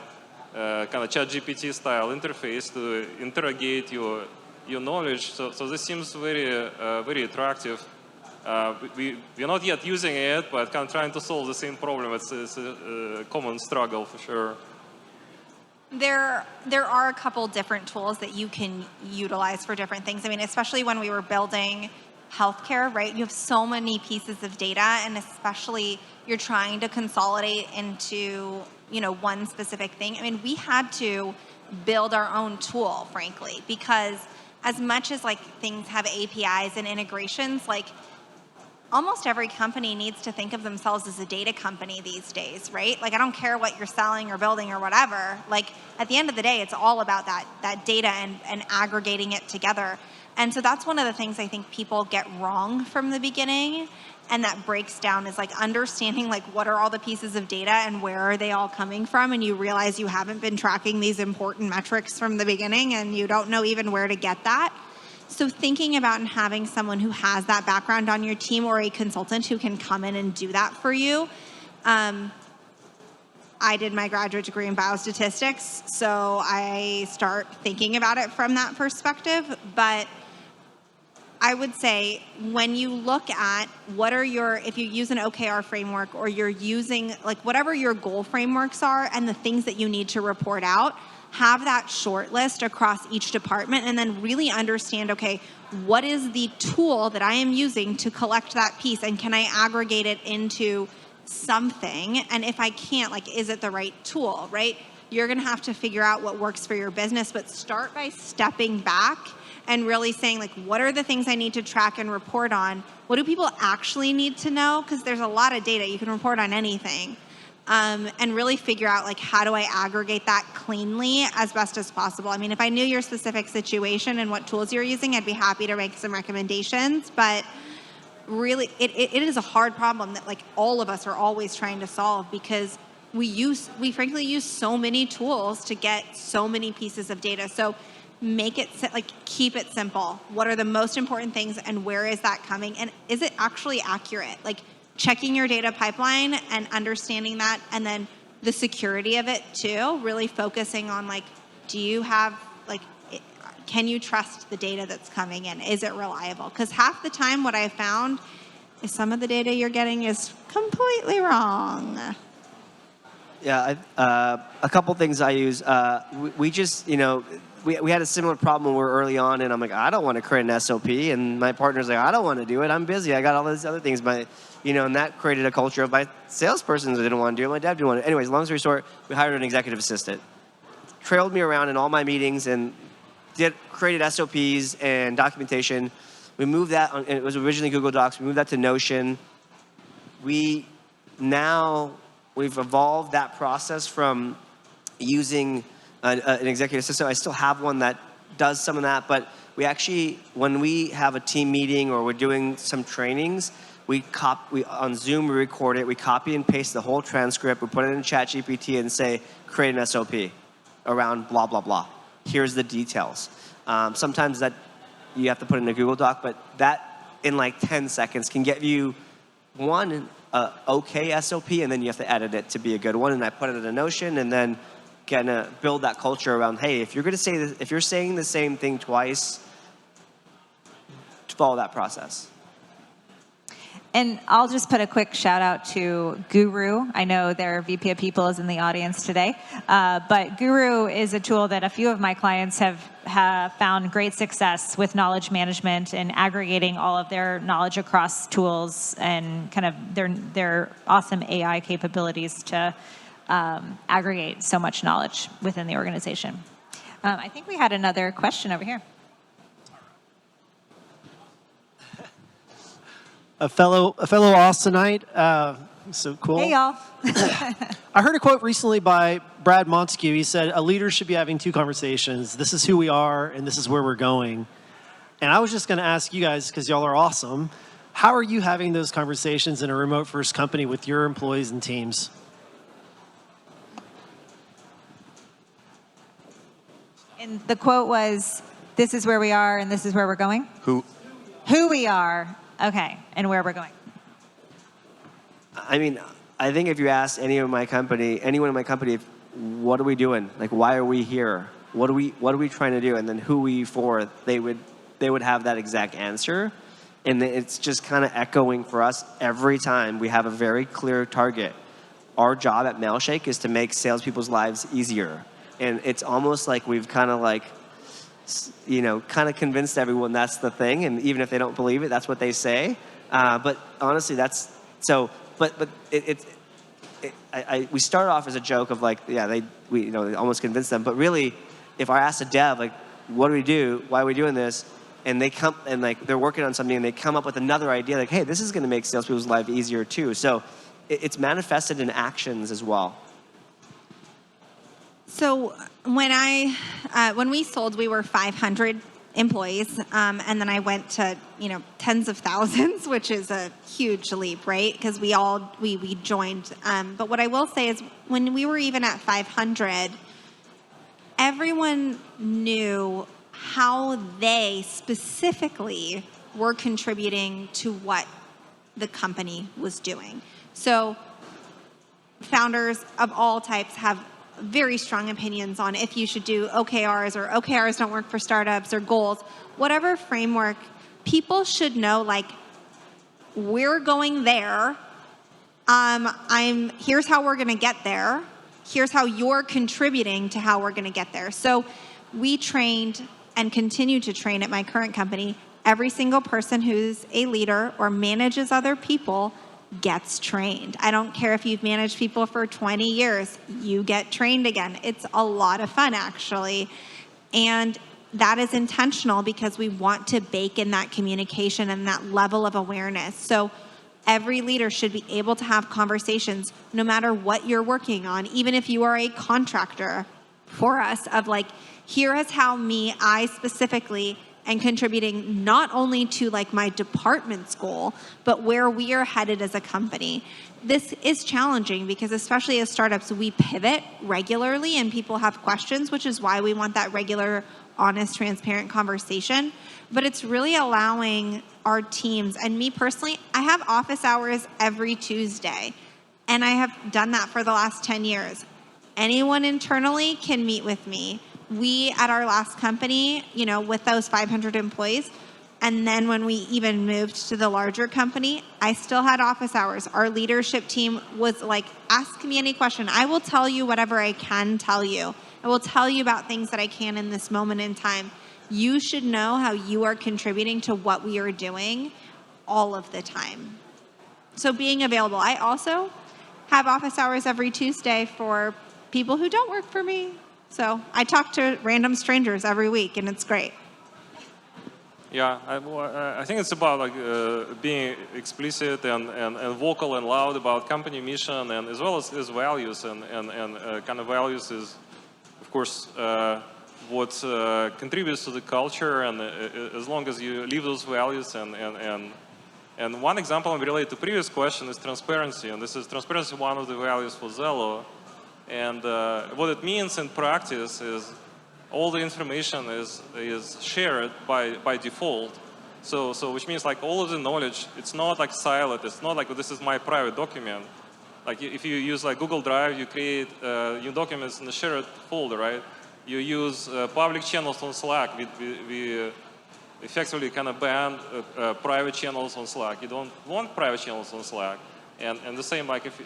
kind of ChatGPT style interface to interrogate your knowledge. So this seems very attractive. We're not yet using it, but kind of trying to solve the same problem. It's a common struggle for sure. There are a couple different tools that you can utilize for different things. I mean, especially when we were building healthcare, right? You have so many pieces of data, and especially you're trying to consolidate into, one specific thing. I mean, we had to build our own tool, frankly, because as much as things have APIs and integrations, almost every company needs to think of themselves as a data company these days, right? I don't care what you're selling or building or whatever. At the end of the day, it's all about that data and aggregating it together. And so that's one of the things I think people get wrong from the beginning, and that breaks down is understanding what are all the pieces of data and where are they all coming from, and you realize you haven't been tracking these important metrics from the beginning and you don't know even where to get that. So thinking about and having someone who has that background on your team or a consultant who can come in and do that for you. I did my graduate degree in biostatistics, so I start thinking about it from that perspective. But I would say when you look at if you use an OKR framework or you're using whatever your goal frameworks are and the things that you need to report out, have that short list across each department and then really understand, okay, what is the tool that I am using to collect that piece, and can I aggregate it into something? And if I can't, is it the right tool, right? You're gonna have to figure out what works for your business, but start by stepping back and really saying, what are the things I need to track and report on? What do people actually need to know? Because there's a lot of data. You can report on anything. And really figure out how do I aggregate that cleanly as best as possible. I mean, if I knew your specific situation and what tools you're using, I'd be happy to make some recommendations, but really it is a hard problem that all of us are always trying to solve, because we frankly use so many tools to get so many pieces of data. So make it, keep it simple. What are the most important things and where is that coming? And is it actually accurate? Like checking your data pipeline and understanding that, and then the security of it too, really focusing on do you have, can you trust the data that's coming in? Is it reliable? Because half the time what I found is some of the data you're getting is completely wrong. Yeah, a couple things I use. We just, we had a similar problem when we were early on, and I'm like, I don't want to create an SOP, and my partner's like, I don't want to do it. I'm busy. I got all these other things, and that created a culture of my salesperson that didn't want to do it. My dad didn't want to. Anyways, long story short, we hired an executive assistant. Trailed me around in all my meetings and created SOPs and documentation. We moved that, it was originally Google Docs. We moved that to Notion. We've evolved that process from using an executive assistant. I still have one that does some of that, but we actually, when we have a team meeting or we're doing some trainings, on Zoom, we record it, we copy and paste the whole transcript, we put it in ChatGPT and say, create an SOP around blah, blah, blah. Here's the details. Sometimes that you have to put in a Google Doc, but that in 10 seconds can get you one okay SOP, and then you have to edit it to be a good one. And I put it in a Notion, and then kind of build that culture around, hey, if you're going to say this, if you're saying the same thing twice, follow that process. And I'll just put a quick shout out to Guru. I know their VP of People is in the audience today, but Guru is a tool that a few of my clients have found great success with knowledge management and aggregating all of their knowledge across tools and kind of their awesome AI capabilities to aggregate so much knowledge within the organization. I think we had another question over here. A fellow Austinite, so cool. Hey, y'all. I heard a quote recently by Brad Montague. He said, a leader should be having two conversations. This is who we are, and this is where we're going. And I was just going to ask you guys, because y'all are awesome, how are you having those conversations in a remote-first company with your employees and teams? And the quote was, this is where we are, and this is where we're going? Who we are. Okay, and where we're going. I mean, I think if you ask anyone in my company, what are we doing? Why are we here? What are we trying to do? And then who are we for? They would have that exact answer. And it's just kind of echoing for us every time. We have a very clear target. Our job at Mailshake is to make salespeople's lives easier. And it's almost like we've kind of convinced everyone that's the thing, and even if they don't believe it, that's what they say. But honestly, that's so. But we start off as a joke of we almost convinced them. But really, if I ask a dev what do we do? Why are we doing this? And they come and they're working on something and they come up with another idea hey, this is going to make salespeople's life easier too. So it's manifested in actions as well. So when we sold, we were 500 employees, and then I went to tens of thousands, which is a huge leap, right? Because we joined. But what I will say is, when we were even at 500, everyone knew how they specifically were contributing to what the company was doing. So founders of all types have very strong opinions on if you should do OKRs or OKRs don't work for startups or goals, whatever framework. People should know we're going there. Here's how we're going to get there. Here's how you're contributing to how we're going to get there. So we trained and continue to train at my current company. Every single person who's a leader or manages other people gets trained. I don't care if you've managed people for 20 years, you get trained again. It's a lot of fun, actually. And that is intentional because we want to bake in that communication and that level of awareness. So every leader should be able to have conversations no matter what you're working on, even if you are a contractor for us, of here is how I specifically and contributing not only to like my department's goal, but where we are headed as a company. This is challenging because especially as startups, we pivot regularly and people have questions, which is why we want that regular, honest, transparent conversation. But it's really allowing our teams, and me personally, I have office hours every Tuesday, and I have done that for the last 10 years. Anyone internally can meet with me. We, at our last company, you know, with those 500 employees, and then when we even moved to the larger company, I still had office hours. Our leadership team was like, ask me any question. I will tell you whatever I can tell you. I will tell you about things that I can in this moment in time. You should know how you are contributing to what we are doing all of the time. So being available. I also have office hours every Tuesday for people who don't work for me. So I talk to random strangers every week, and it's great. Yeah, I think it's about like being explicit and vocal and loud about company mission, and as well as values, and kind of values is, of course, what contributes to the culture, and as long as you live those values, and one example related to previous question is transparency, and this is transparency, one of the values for Zello. And what it means in practice is all the information is shared by default. So which means like all of the knowledge, it's not like siloed. It's not like, well, this is my private document. Like if you use like Google Drive, you create your documents in a shared folder, right? You use public channels on Slack. We effectively kind of ban private channels on Slack. You don't want private channels on Slack. And the same like if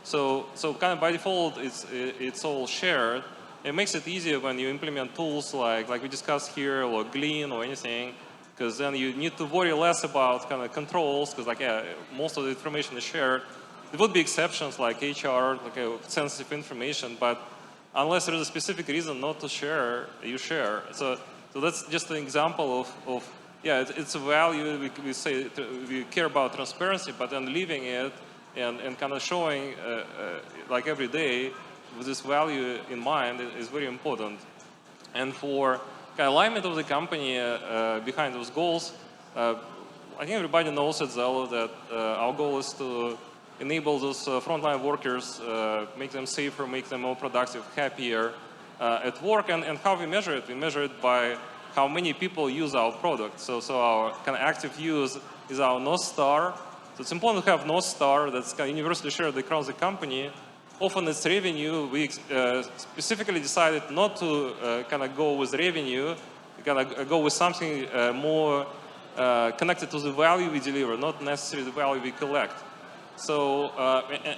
so kind of by default, it's all shared. It makes it easier when you implement tools like we discussed here, or Glean or anything, because then you need to worry less about kind of controls, because like most of the information is shared. There would be exceptions like HR, like sensitive information, but unless there is a specific reason not to share, you share. So that's just an example of yeah, it's a value. We say we care about transparency, but then leaving it and kind of showing like every day with this value in mind is very important. And for kind of alignment of the company behind those goals, I think everybody knows at Zello that our goal is to enable those frontline workers, make them safer, make them more productive, happier at work. And how we measure it? We measure it by how many people use our product. So our kind of active use is our North Star. So it's important to have North Star that's kind of universally shared across the company. Often it's revenue. We specifically decided not to kind of go with revenue, kind of go with something more connected to the value we deliver, not necessarily the value we collect. So,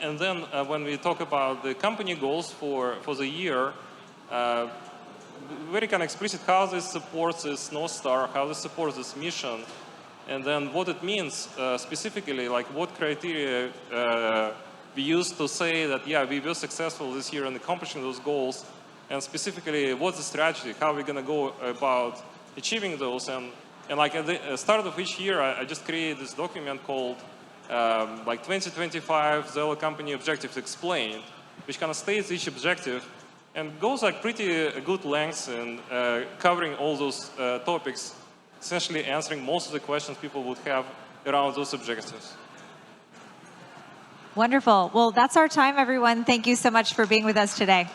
and then when we talk about the company goals for the year, very kind of explicit how this supports this North Star, how this supports this mission, and then what it means specifically, like what criteria we use to say that, yeah, we were successful this year in accomplishing those goals, and specifically what's the strategy, how we're going to go about achieving those. And like at the start of each year, I just created this document called like 2025 Zello Company Objectives Explained, which kind of states each objective and goes like pretty good lengths in covering all those topics, essentially answering most of the questions people would have around those objectives. Wonderful. Well, that's our time, everyone. Thank you so much for being with us today.